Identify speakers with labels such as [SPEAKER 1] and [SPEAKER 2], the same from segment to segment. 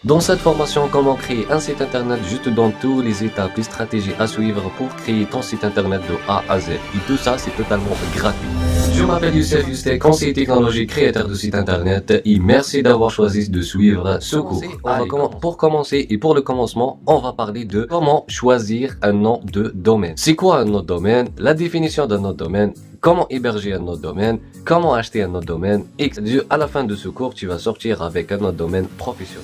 [SPEAKER 1] Dans cette formation, comment créer un site internet, je te donne tous les étapes, les stratégies à suivre pour créer ton site internet de A à Z. Et tout ça, c'est totalement gratuit. Je m'appelle Youssef Youstek, conseiller technologique, créateur de site internet, et merci d'avoir choisi de suivre ce cours. Pour commencer et pour le commencement, on va parler de comment choisir un nom de domaine. C'est quoi un nom de domaine? La définition d'un nom de domaine, comment héberger un nom de domaine, comment acheter un nom de domaine, et à la fin de ce cours, tu vas sortir avec un nom de domaine professionnel.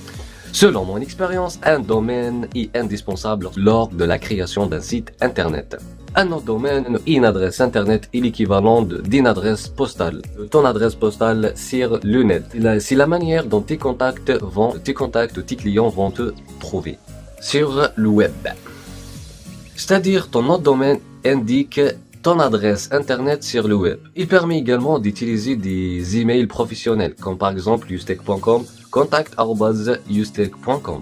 [SPEAKER 1] Selon mon expérience, un domaine est indispensable lors de la création d'un site internet. Un nom de domaine, une adresse internet est l'équivalent d'une adresse postale. Ton adresse postale sur le net. C'est la manière dont tes contacts ou tes clients vont te trouver sur le web. C'est-à-dire ton nom de domaine indique ton adresse internet sur le web. Il permet également d'utiliser des emails professionnels, comme par exemple youstek.com, contact@youstek.com.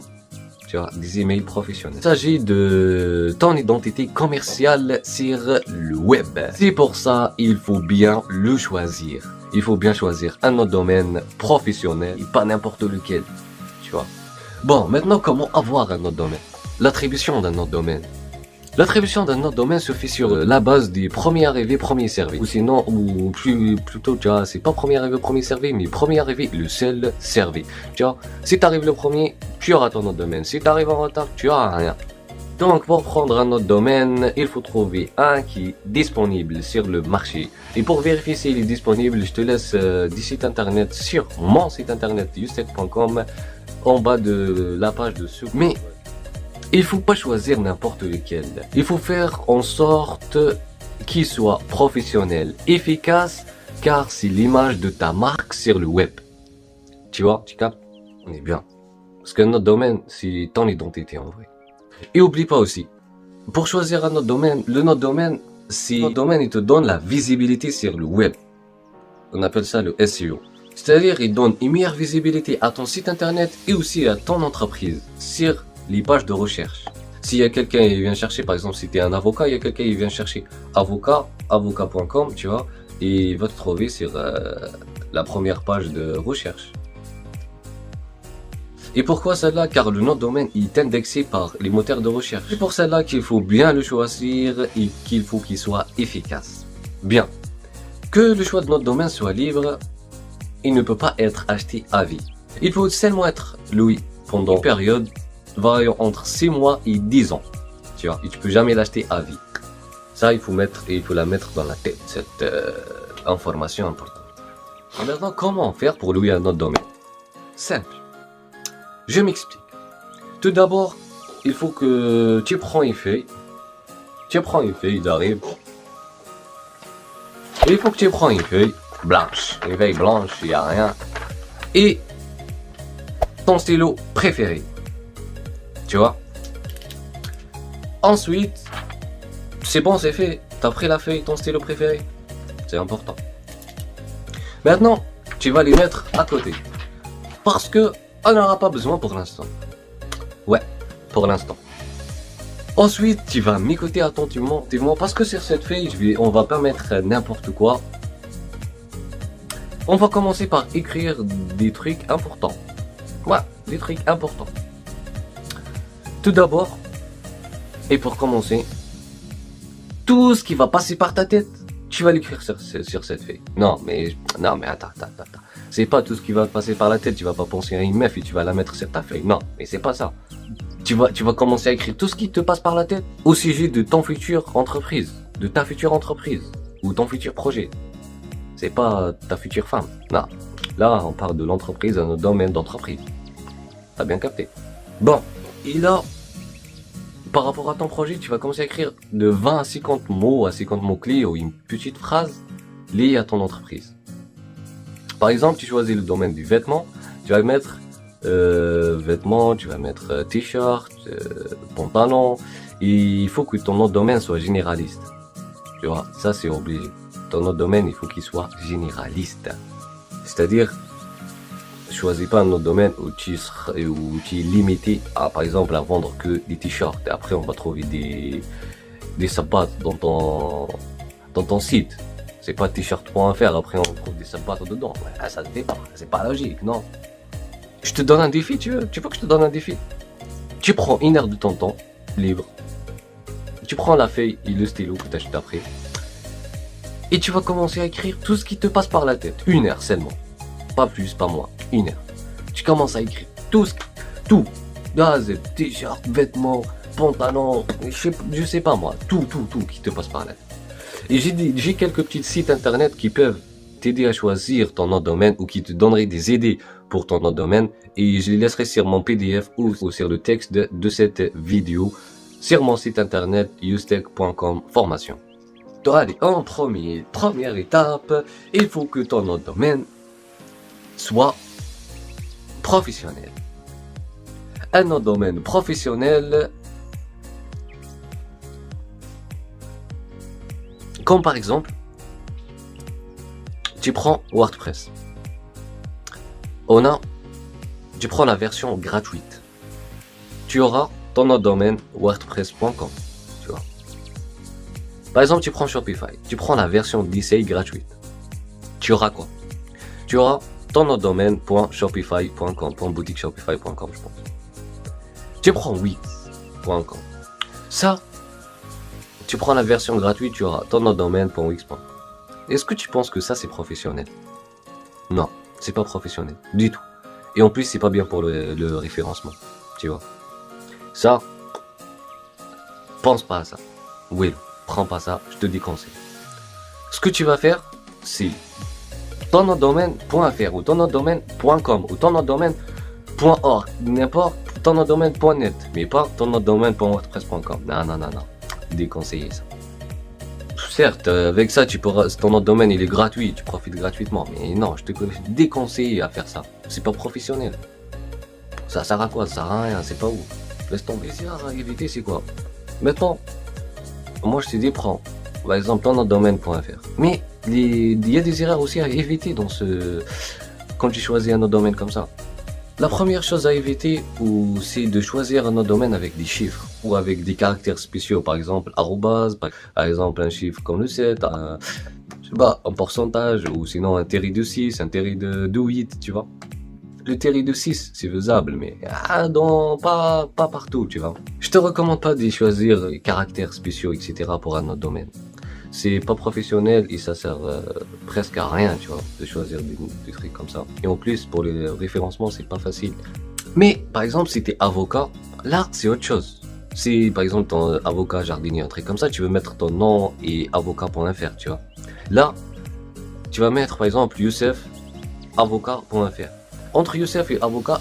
[SPEAKER 1] Tu vois, des emails professionnels. Il s'agit de ton identité commerciale sur le web. C'est pour ça, il faut bien le choisir. Il faut bien choisir un nom de domaine professionnel et pas n'importe lequel. Tu vois. Bon, maintenant, comment avoir un nom de domaine? L'attribution d'un nom de domaine. L'attribution d'un nom de domaine se fait sur la base des premiers arrivés, premiers servis. Ou sinon, plutôt, tu vois, c'est pas premier arrivé, premier servi, mais premier arrivé, le seul servi. Tu vois, si t'arrives le premier, tu auras ton nom de domaine. Si t'arrives en retard, tu auras rien. Donc, pour prendre un nom de domaine, il faut trouver un qui est disponible sur le marché. Et pour vérifier s'il est disponible, je te laisse des sites internet sur mon site internet, youstek.com, en bas de la page dessus. Mais il faut pas choisir n'importe lequel. Il faut faire en sorte qu'il soit professionnel, efficace, car c'est l'image de ta marque sur le web. Tu vois, tu captes? On est bien. Parce que notre domaine, c'est ton identité en vrai. Et oublie pas aussi, pour choisir un autre domaine, le nom de domaine, notre domaine, il te donne la visibilité sur le web. On appelle ça le SEO. C'est-à-dire, il donne une meilleure visibilité à ton site internet et aussi à ton entreprise sur les pages de recherche. S'il y a quelqu'un qui vient chercher, par exemple, si tu es un avocat, il y a quelqu'un qui vient chercher avocat.com, tu vois, et il va te trouver sur la première page de recherche. Et pourquoi celle-là? Car le nom de domaine est indexé par les moteurs de recherche. C'est pour celle-là qu'il faut bien le choisir et qu'il faut qu'il soit efficace. Bien. Que le choix de notre domaine soit libre, il ne peut pas être acheté à vie. Il peut seulement être loué pendant une période variant entre 6 mois et 10 ans. Tu vois, et tu peux jamais l'acheter à vie. Ça, il faut la mettre dans la tête, cette information importante. Et maintenant, comment faire pour louer un autre domaine? Simple. Je m'explique. Tout d'abord, il faut que tu prends une feuille. Tu prends une feuille d'arrive. Il faut que tu prends une feuille blanche. Une feuille blanche, il n'y a rien. Et ton stylo préféré. Tu vois? Ensuite, c'est bon, c'est fait. T'as pris la feuille, ton stylo préféré. C'est important. Maintenant, tu vas les mettre à côté. Parce que on n'aura pas besoin pour l'instant. Ouais, pour l'instant. Ensuite, tu vas m'écouter attentivement parce que sur cette feuille, on va pas mettre n'importe quoi. On va commencer par écrire des trucs importants. Ouais, des trucs importants. Tout d'abord, et pour commencer, tout ce qui va passer par ta tête, tu vas l'écrire sur cette feuille. Non mais attends. C'est pas tout ce qui va passer par la tête, tu vas pas penser à une meuf et tu vas la mettre sur ta feuille. Non, mais c'est pas ça. Tu vas commencer à écrire tout ce qui te passe par la tête au sujet de ton future entreprise, de ta future entreprise ou ton futur projet. C'est pas ta future femme. Non. Là, on parle de l'entreprise, un domaine d'entreprise. T'as bien capté. Bon. Et là, par rapport à ton projet, tu vas commencer à écrire de 20 à 50 mots, à 50 mots-clés ou une petite phrase liée à ton entreprise. Par exemple, tu choisis le domaine du vêtement, tu vas mettre vêtements, tu vas mettre t-shirt, pantalon, et il faut que ton nom de domaine soit généraliste. Tu vois, ça c'est obligé. Ton nom de domaine, il faut qu'il soit généraliste. C'est-à-dire, choisis pas un autre domaine où tu es limité à, par exemple, à vendre que des t-shirts. Et après, on va trouver des sapates dans ton site. C'est pas t-shirt.fr, après on trouve des sapates dedans. Ouais, ça ne fait pas, c'est pas logique, non. Je te donne un défi, tu veux que je te donne un défi? Tu prends 1 heure de ton temps, libre. Tu prends la feuille et le stylo que tu achètes après. Et tu vas commencer à écrire tout ce qui te passe par la tête. 1 heure seulement. Pas plus, pas moins. 1 heure. Tu commences à écrire tout. De A à Z, t-shirt, vêtements, pantalons, je sais pas moi. Tout qui te passe par la tête. Et j'ai quelques petits sites internet qui peuvent t'aider à choisir ton nom de domaine ou qui te donneraient des idées pour ton nom de domaine. Et je les laisserai sur mon PDF ou sur le texte de cette vidéo sur mon site internet youstech.com formation. Donc allez, en première étape, il faut que ton nom de domaine soit professionnel. Un nom de domaine professionnel, comme par exemple, tu prends WordPress. Tu prends la version gratuite. Tu auras ton nom de domaine wordpress.com. Tu vois. Par exemple, tu prends Shopify. Tu prends la version d'essai gratuite. Tu auras quoi? Tu auras ton nom de domaine.shopify.com, .boutiqueshopify.com, je pense. Tu prends Wix.com. Ça, tu prends la version gratuite, tu auras ton nom de domaine.wix.com. Est-ce que tu penses que ça, c'est professionnel? Non, c'est pas professionnel, du tout. Et en plus, c'est pas bien pour le référencement, tu vois. Ça, pense pas à ça. Oui, prends pas ça, je te déconseille. Ce que tu vas faire, c'est ton nom de domaine.fr ou ton nom de domaine.com ou ton nom de domaine.org, n'importe, ton nom de domaine.net, mais pas ton nom de domaine.wordpress.com. Non. Déconseillé ça. Certes, avec ça, tu pourras, ton nom de domaine il est gratuit, tu profites gratuitement, mais non, je te déconseille à faire ça. C'est pas professionnel. Ça sert à quoi? Ça sert à rien, c'est pas ouf. Laisse tomber. À éviter, c'est quoi? Maintenant, moi je te dis, prends, par exemple, ton nom de domaine.fr. Mais il y a des erreurs aussi à éviter quand tu choisis un nom de domaine comme ça. La première chose à éviter, c'est de choisir un nom de domaine avec des chiffres ou avec des caractères spéciaux, par exemple arrobase, par exemple un chiffre comme le 7, un pourcentage, ou sinon un terri de 6, un terri de 8, tu vois. Le terri de 6, c'est faisable, mais pas partout, tu vois. Je te recommande pas de choisir caractères spéciaux, etc. pour un nom de domaine. C'est pas professionnel et ça sert presque à rien, tu vois, de choisir des trucs comme ça. Et en plus, pour les référencements, c'est pas facile. Mais, par exemple, si t'es avocat, là, c'est autre chose. Si, par exemple, ton avocat jardinier, un truc comme ça, tu veux mettre ton nom et avocat.fr, tu vois. Là, tu vas mettre, par exemple, Youssef, avocat.fr. Entre Youssef et avocat,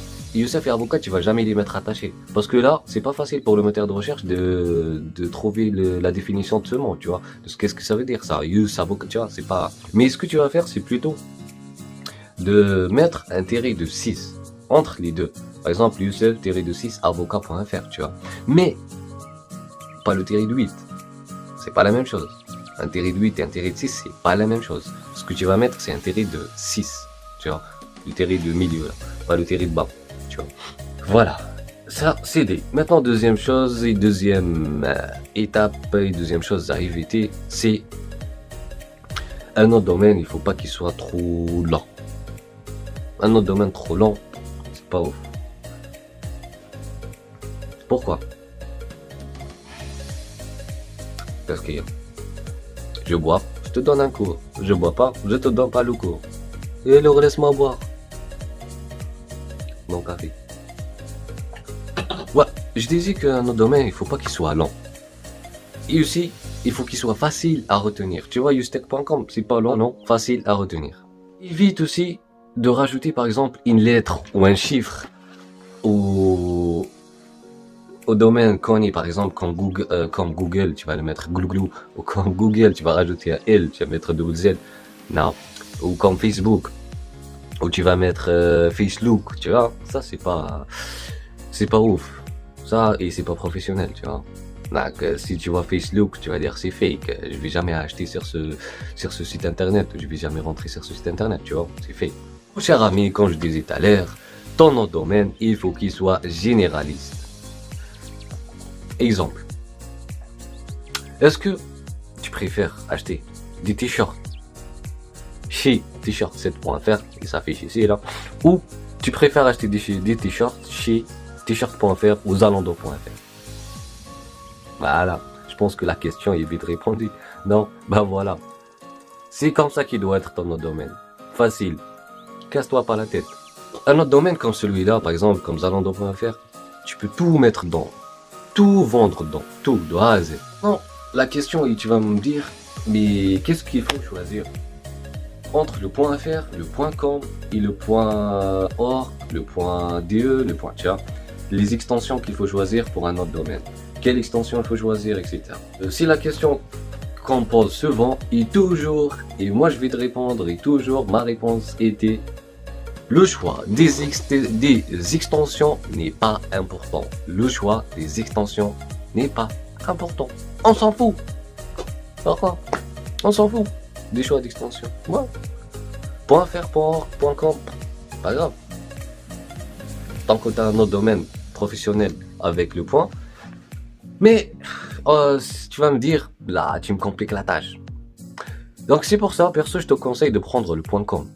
[SPEAKER 1] tu vas jamais les mettre attachés. Parce que là, c'est pas facile pour le moteur de recherche de trouver la définition de ce mot, tu vois. De qu'est-ce que ça veut dire, ça. Youssef, avocat, tu vois, c'est pas... Mais ce que tu vas faire, c'est plutôt de mettre un terri de 6 entre les deux. Par exemple, Youssef, terri de 6, avocat.fr, tu vois. Mais, pas le terri de 8. C'est pas la même chose. Un terri de 8 et un terri de 6, c'est pas la même chose. Ce que tu vas mettre, c'est un terri de 6, tu vois. Le terri de milieu, là. Pas le terri de bas, tu vois. Voilà. Ça, c'est dit. Maintenant, deuxième chose et deuxième étape et deuxième chose à éviter, c'est un nom de domaine, il faut pas qu'il soit trop lent. Un nom de domaine trop lent, c'est pas ouf. Pourquoi? Parce que je bois, je te donne un cours. Je bois pas, je te donne pas le cours. Et alors laisse-moi boire. Mon café. Ouais, je disais qu'un nom de domaine, il faut pas qu'il soit lent. Et aussi, il faut qu'il soit facile à retenir. Tu vois, youstech.com, c'est pas long, non, facile à retenir. Évite aussi de rajouter par exemple une lettre ou un chiffre au domaine connu, par exemple comme Google, tu vas le mettre glouglou, ou comme Google, tu vas rajouter un L, tu vas mettre double Z, non, ou comme Facebook, où tu vas mettre Facelook, tu vois, ça c'est pas ouf, ça, et c'est pas professionnel, tu vois. Donc, si tu vois Facelook, tu vas dire c'est fake, je vais jamais acheter sur ce site internet, je vais jamais rentrer sur ce site internet, tu vois, c'est fake. Mon cher ami, comme je disais tout à l'heure, ton nom de domaine, il faut qu'il soit généraliste. Exemple. Est-ce que tu préfères acheter des t-shirts chez t-shirt7.fr, qui s'affiche ici là, ou Tu préfères acheter des t-shirts chez t-shirt.fr ou zalando.fr? Voilà, je pense que la question est vite répondue. Non, ben voilà. C'est comme ça qu'il doit être ton autre domaine. Facile. Casse-toi pas la tête. Un autre domaine comme celui-là, par exemple, comme zalando.fr, tu peux tout mettre dedans. Tout vendre dedans. Tout, de A à Z. Non, la question est, tu vas me dire, mais qu'est-ce qu'il faut choisir entre le .fr, le .com et le .org, le .de, le .. Tu vois, les extensions qu'il faut choisir pour un autre domaine. Quelle extension il faut choisir, etc. Si la question qu'on pose souvent est toujours, et moi je vais te répondre, et toujours ma réponse était, le choix des extensions n'est pas important. Le choix des extensions n'est pas important. On s'en fout. Pourquoi? On s'en fout des choix d'extension. Ouais. .fr, .org, .com, pas grave. Tant que tu as un autre domaine professionnel avec le point. Mais tu vas me dire, là, tu me compliques la tâche. Donc c'est pour ça, perso, je te conseille de prendre le .com.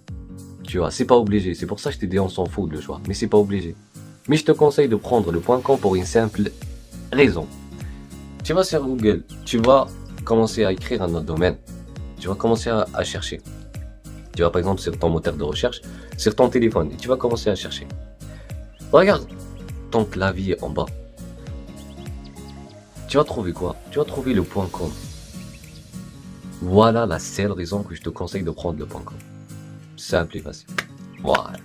[SPEAKER 1] Tu vois, c'est pas obligé. C'est pour ça que je t'ai dit, on s'en fout de le choix. Mais c'est pas obligé. Mais je te conseille de prendre le .com pour une simple raison. Tu vas sur Google, tu vas commencer à écrire un autre domaine. Tu vas commencer à chercher. Tu vas par exemple sur ton moteur de recherche, sur ton téléphone, et tu vas commencer à chercher. Regarde ton clavier en bas. Tu vas trouver quoi? Tu vas trouver le .com. Voilà la seule raison que je te conseille de prendre le .com. Simple et facile. Voilà.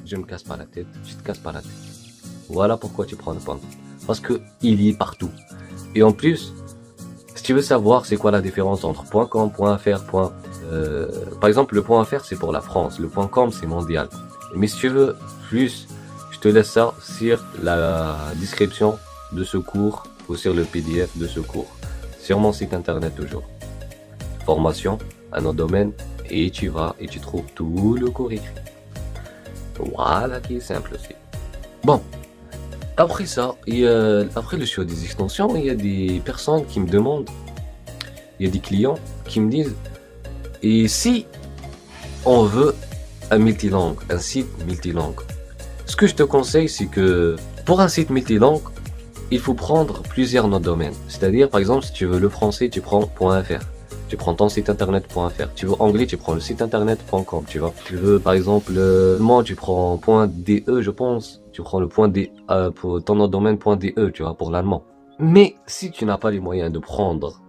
[SPEAKER 1] Je me casse pas la tête, je te casse pas la tête. Voilà pourquoi tu prends le .com. Parce que il y est partout. Et en plus, si tu veux savoir c'est quoi la différence entre .com, .fr, par exemple le .fr c'est pour la France, le .com c'est mondial. Mais si tu veux plus, je te laisse ça sur la description de ce cours ou sur le PDF de ce cours. Sur mon site internet toujours. Formation, un autre domaine, et tu vas et tu trouves tout le cours écrit. Voilà qui est simple aussi. Bon. Après ça, après le choix des extensions, il y a des personnes qui me demandent, il y a des clients qui me disent, et si on veut un multilangue, un site multilangue, ce que je te conseille, c'est que pour un site multilangue, il faut prendre plusieurs noms de domaine. C'est-à-dire, par exemple, si tu veux le français, tu prends .fr. Tu prends ton site internet.fr. Tu veux anglais, tu prends le site internet.com, tu vois. Tu veux, par exemple, allemand, tu prends .de, je pense. Tu prends le .de, pour ton nom de domaine .de, tu vois, pour l'allemand. Mais si tu n'as pas les moyens de prendre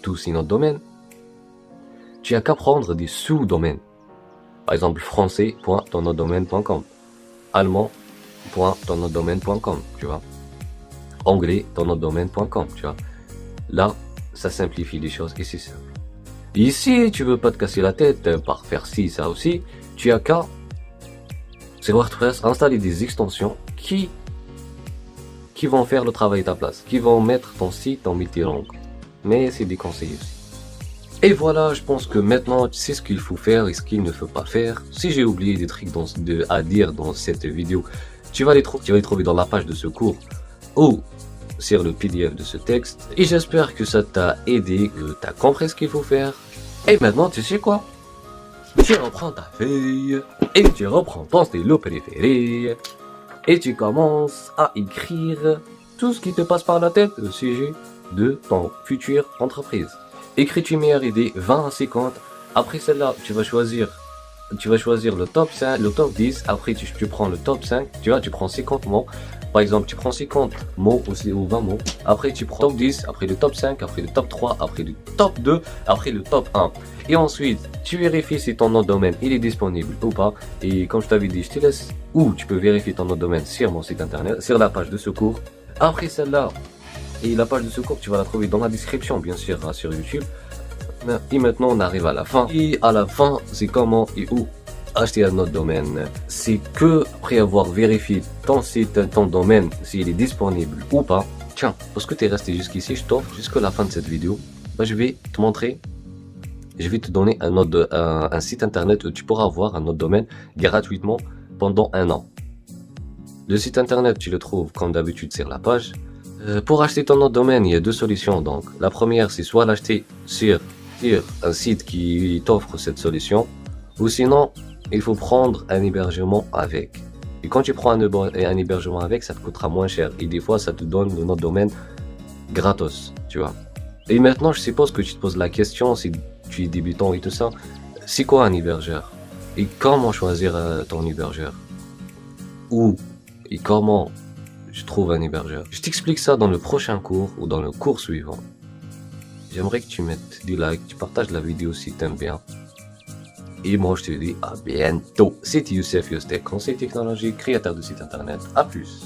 [SPEAKER 1] tous ces noms de domaine, tu as qu'à prendre des sous-domaines. Par exemple, français.tonnomdomaine.com. Allemand.tonnomdomaine.com, tu vois. Anglais, tonnomdomaine.com, tu vois. Là, ça simplifie les choses et c'est simple. Et si tu veux pas te casser la tête par faire ci, ça aussi, tu as qu'à, sur WordPress, installer des extensions qui vont faire le travail à ta place, qui vont mettre ton site en multilangue. Mais c'est déconseillé aussi. Et voilà, je pense que maintenant tu sais ce qu'il faut faire et ce qu'il ne faut pas faire. Si j'ai oublié des trucs à dire dans cette vidéo, tu vas les trouver dans la page de ce cours ou sur le PDF de ce texte. Et j'espère que ça t'a aidé, que tu as compris ce qu'il faut faire. Et maintenant, tu sais quoi? Tu reprends ta feuille et tu reprends ton stylo préféré et tu commences à écrire tout ce qui te passe par la tête au sujet de ton future entreprise. Écris tes meilleures idées, 20 à 50. Après celle-là, tu vas choisir le top 5, le top 10. Après, tu prends le top 5. Tu vois, tu prends 50 mots. Par exemple, tu prends 50 mots ou 20 mots. Après, tu prends le top 10, après le top 5, après le top 3, après le top 2, après le top 1. Et ensuite, tu vérifies si ton nom de domaine il est disponible ou pas. Et comme je t'avais dit, je te laisse où tu peux vérifier ton nom de domaine sur mon site internet, sur la page de secours. Après celle-là, et la page de secours, tu vas la trouver dans la description, bien sûr, sur YouTube. Et maintenant, on arrive à la fin. Et à la fin, c'est comment et où acheter un autre domaine. C'est que après avoir vérifié ton site, ton domaine, s'il est disponible ou pas. Tiens, parce que tu es resté jusqu'ici, je t'offre jusqu'à la fin de cette vidéo. Je vais te montrer, je vais te donner un site internet où tu pourras avoir un autre domaine gratuitement pendant 1 an. Le site internet, tu le trouves comme d'habitude sur la page. Pour acheter ton autre domaine, il y a 2 solutions. Donc, la première, c'est soit l'acheter sur un site qui t'offre cette solution, ou sinon, il faut prendre un hébergement avec. Et quand tu prends un hébergement avec, ça te coûtera moins cher. Et des fois, ça te donne le nom de domaine gratos, tu vois. Et maintenant, je suppose que tu te poses la question, si tu es débutant et tout ça, c'est quoi un hébergeur? Et comment choisir ton hébergeur? Où et comment je trouve un hébergeur? Je t'explique ça dans le prochain cours ou dans le cours suivant. J'aimerais que tu mettes du like, tu partages la vidéo si t'aimes bien. Et moi, je te dis à bientôt. C'était Youssef Yostek, conseiller technologique, créateur de site internet. À plus.